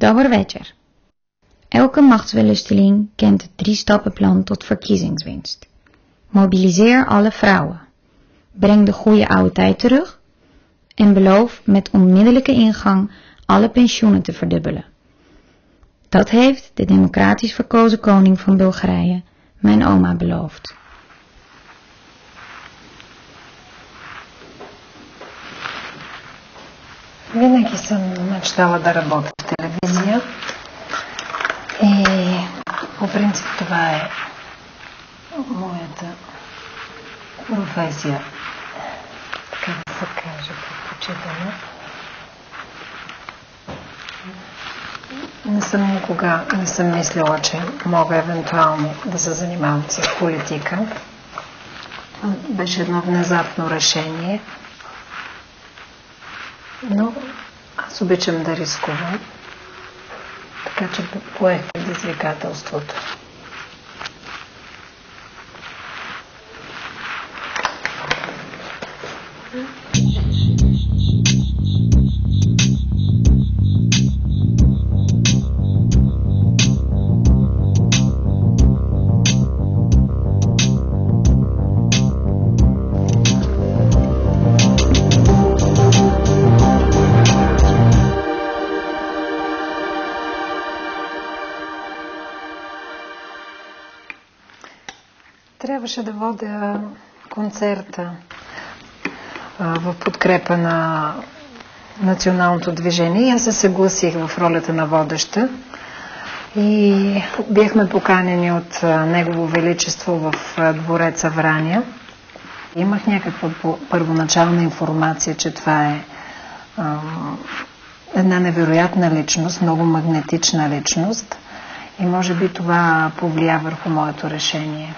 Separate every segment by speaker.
Speaker 1: Dobber вечер. Elke machtswillensteling kent het 3-stappenplan tot verkiezingswinst. Mobiliseer alle vrouwen. Breng de goede oude tijd terug. En beloof met onmiddellijke ingang alle pensioenen te verdubbelen. Dat heeft de democratisch verkozen koning van Bulgarije, mijn oma, beloofd.
Speaker 2: Винаги съм мечтала да работя в телевизия и по принцип това е моята професия, така да се каже, предпочитана. Никога не съм мислила, че мога евентуално да се занимавам с политика. Беше едно внезапно решение. Но аз обичам да рискувам, така че поех предизвикателството. Трябваше да водя концерта в подкрепа на националното движение и аз се съгласих в ролята на водеща и бяхме поканени от Негово Величество в двореца Враня. Имах някаква първоначална информация, че това е една невероятна личност, много магнетична личност и може би това повлия върху моето решение.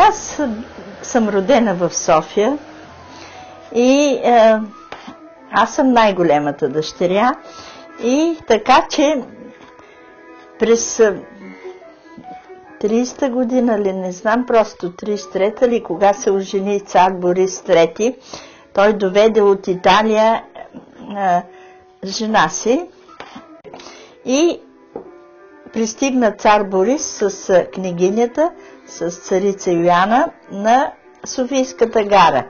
Speaker 3: Аз съм родена в София и аз съм най-големата дъщеря и така, че през 30-та година ли, не знам, просто 33-та ли, кога се ожени цар Борис III, той доведе от Италия жена си и пристигна цар Борис с княгинята, с царица Йоана на Софийската гара.